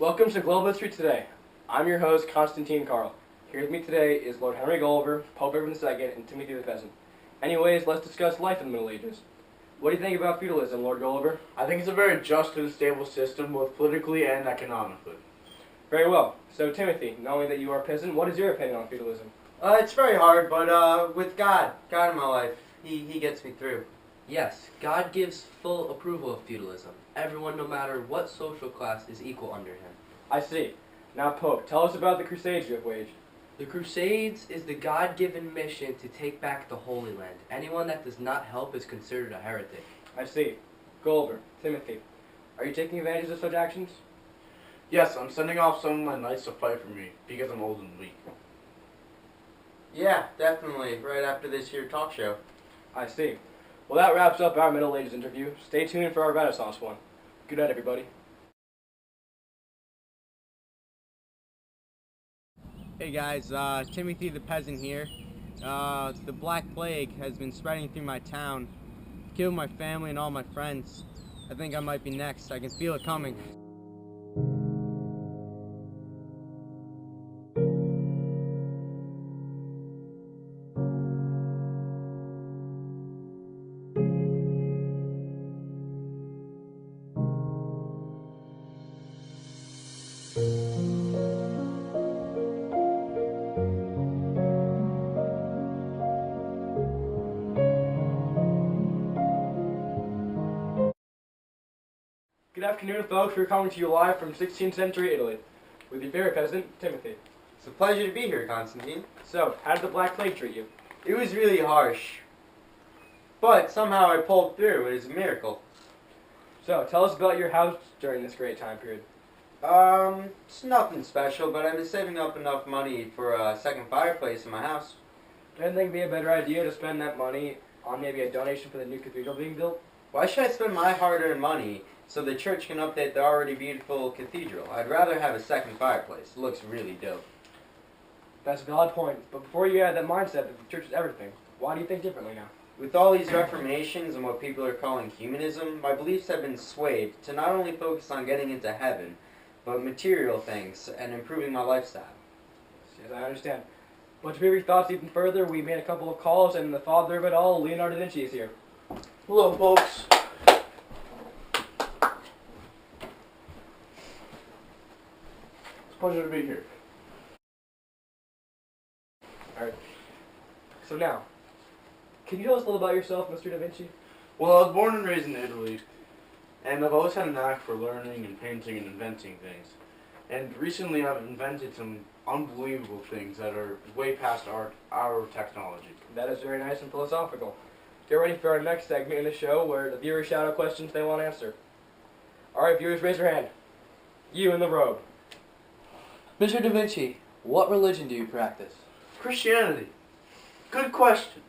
Welcome to Global History Today. I'm your host, Constantine Carl. Here with me today is Lord Henry Gulliver, Pope Urban II, and Timothy the Peasant. Anyways, let's discuss life in the Middle Ages. What do you think about feudalism, Lord Gulliver? I think it's a very just and stable system, both politically and economically. Very well. So, Timothy, knowing that you are a peasant, what is your opinion on feudalism? It's very hard, but with God in my life, he gets me through. Yes, God gives full approval of feudalism. Everyone, no matter what social class, is equal under him. I see. Now, Pope, tell us about the Crusades you have waged. The Crusades is the God-given mission to take back the Holy Land. Anyone that does not help is considered a heretic. I see. Gulliver, Timothy, are you taking advantage of such actions? Yes, I'm sending off some of my knights to fight for me, because I'm old and weak. Yeah, definitely, right after this here talk show. I see. Well, that wraps up our Middle Ages interview. Stay tuned for our Renaissance one. Good night, everybody. Hey guys, Timothy the Peasant here. The Black Plague has been spreading through my town, killed my family and all my friends. I think I might be next. I can feel it coming. Good afternoon, folks. We're coming to you live from 16th century Italy with your favorite peasant, Timothy. It's a pleasure to be here, Constantine. So, how did the Black Plague treat you? It was really harsh, but somehow I pulled through. It is a miracle. So, tell us about your house during this great time period. It's nothing special, but I've been saving up enough money for a second fireplace in my house. Don't you think it'd be a better idea to spend that money on maybe a donation for the new cathedral being built? Why should I spend my hard-earned money so the church can update the already beautiful cathedral? I'd rather have a second fireplace. It looks really dope. That's a valid point, but before you had that mindset that the church is everything, why do you think differently now? With all these reformations and what people are calling humanism, my beliefs have been swayed to not only focus on getting into heaven, but material things and improving my lifestyle. Yes, I understand. But to prove your thoughts even further, we made a couple of calls, and the father of it all, Leonardo da Vinci, is here. Hello, folks. It's a pleasure to be here. Alright. So now, can you tell us a little about yourself, Mr. da Vinci? Well, I was born and raised in Italy, and I've always had a knack for learning and painting and inventing things. And recently I've invented some unbelievable things that are way past our technology. That is very nice and philosophical. Get ready for our next segment in the show where the viewers shout out questions they want answered. Alright, viewers, raise your hand. You in the robe. Mr. Da Vinci, what religion do you practice? Christianity. Good question.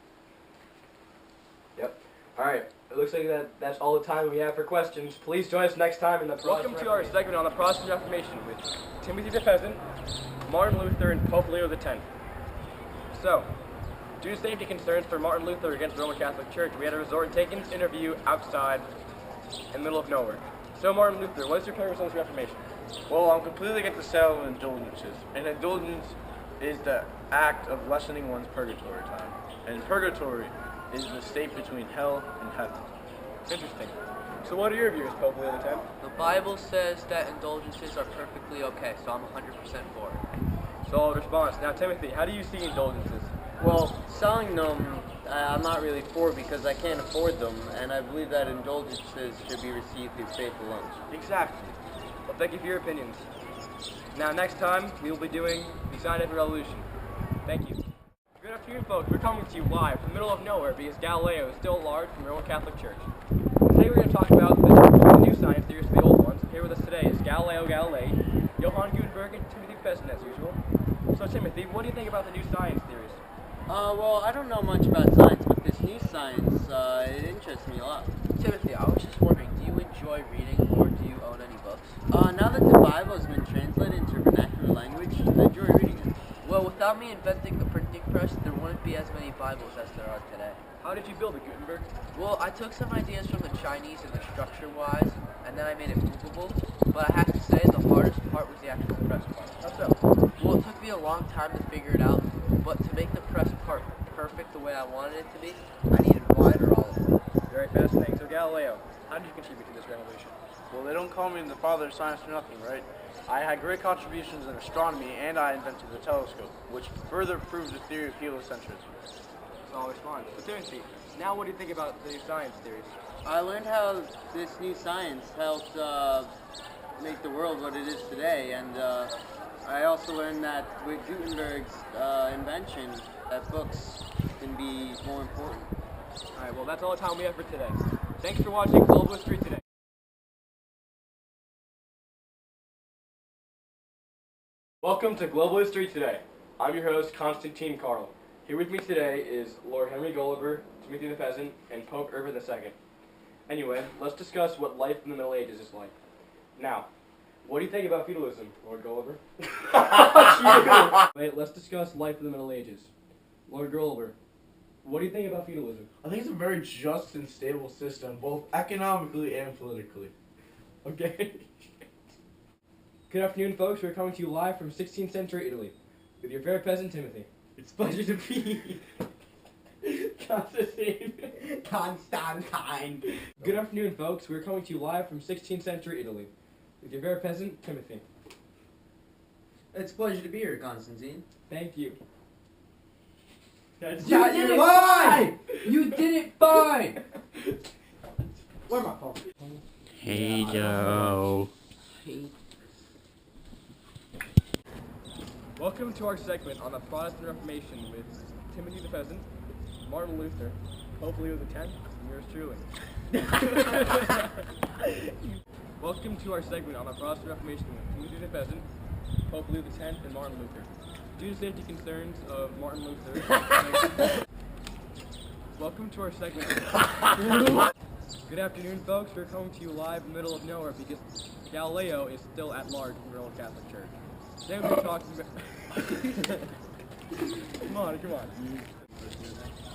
Yep. Alright, it looks like that's all the time we have for questions. Please join us next time in the Welcome to our segment on the Protestant Reformation with Timothy the Peasant, Martin Luther, and Pope Leo X. So, due to safety concerns for Martin Luther against the Roman Catholic Church, we had to resort and take his interview outside in the middle of nowhere. So, Martin Luther, what is your premise on this Reformation? Well, I'm completely against the sale of indulgences. An indulgence is the act of lessening one's purgatory time. And purgatory is the state between hell and heaven. Interesting. So what are your views, Pope Leo X? The Bible says that indulgences are perfectly okay, so I'm 100% for it. Solid response. Now, Timothy, how do you see indulgences? Well, selling them, I'm not really for because I can't afford them, and I believe that indulgences should be received through faith alone. Exactly. Well, thank you for your opinions. Now, next time, we will be doing the scientific revolution. Thank you. Good afternoon, folks. We're coming to you live from the middle of nowhere because Galileo is still at large from the Roman Catholic Church. Today we're going to talk about the new science theories to the old ones. Here with us today is Galileo Galilei, Johann Gutenberg, and Timothy the Peasant, as usual. So, Timothy, what do you think about the new science theories? Well, I don't know much about science, but this new science, it interests me a lot. Timothy, I was just wondering, do you enjoy reading or do you own any books? Now that the Bible has been translated into vernacular language, I enjoy reading it. Well, without me inventing the printing press, there wouldn't be as many Bibles as there are today. How did you build it, Gutenberg? Well, I took some ideas from the Chinese and the structure-wise, and then I made it movable. But I have to say, the hardest part time to figure it out, but to make the press part perfect the way I wanted it to be, I needed wider olive. Very fascinating. So Galileo, how did you contribute to this revolution? Well, they don't call me the father of science for nothing, right? I had great contributions in astronomy, and I invented the telescope, which further proved the theory of heliocentrism. So I'll respond. So Timothy, now what do you think about the science theories? I learned how this new science helped make the world what it is today, and I also learned that with Gutenberg's invention, that books can be more important. Alright, well that's all the time we have for today. Thanks for watching Global History Today. Welcome to Global History Today. I'm your host, Constantine Carl. Here with me today is Lord Henry Gulliver, Timothy the Peasant, and Pope Urban II. Anyway, let's discuss what life in the Middle Ages is like. Now, what do you think about feudalism, Lord Gulliver? Wait, let's discuss life in the Middle Ages. Lord Gulliver, what do you think about feudalism? I think it's a very just and stable system, both economically and politically. Okay. Good afternoon, folks. We're coming to you live from 16th century Italy with your favorite peasant, Timothy. It's a pleasure to be Constantine. Good afternoon, folks. We're coming to you live from 16th century Italy with your favorite peasant, Timothy. It's a pleasure to be here, Constantine. Thank you. That's You did it fine! You did it fine! Where's my phone? Hey, Joe. Welcome to our segment on the Protestant Reformation with Timothy the Peasant, Martin Luther, Pope Leo X, and yours truly. Welcome to our segment on the Protestant Reformation with Timothy the Peasant, Pope Leo X, and Martin Luther. Due to safety concerns of Martin Luther, welcome to our segment. Good afternoon, folks. We're coming to you live in the middle of nowhere because Galileo is still at large in the Roman Catholic Church. Today we're talking about... Come on.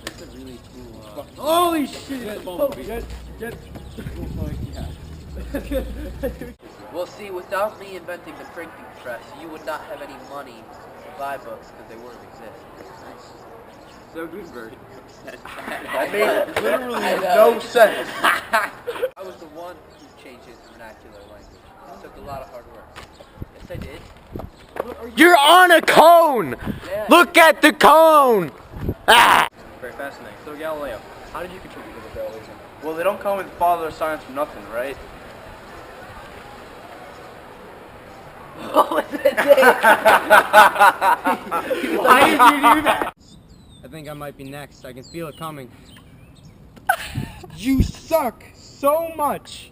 That's a really cool, Holy shit! Get... Well, see, without me inventing the printing press, you would not have any money to buy books because they wouldn't exist. So Gutenberg. That made literally no sense. I was the one who changed his vernacular language. It took a lot of hard work. Yes, I did. You're on a cone! Yeah. Look at the cone! Ah! Very fascinating. So Galileo, how did you contribute to the revolution? Well, they don't call me the father of science for nothing, right? What was that? Why did you do that? I think I might be next. I can feel it coming. You suck so much.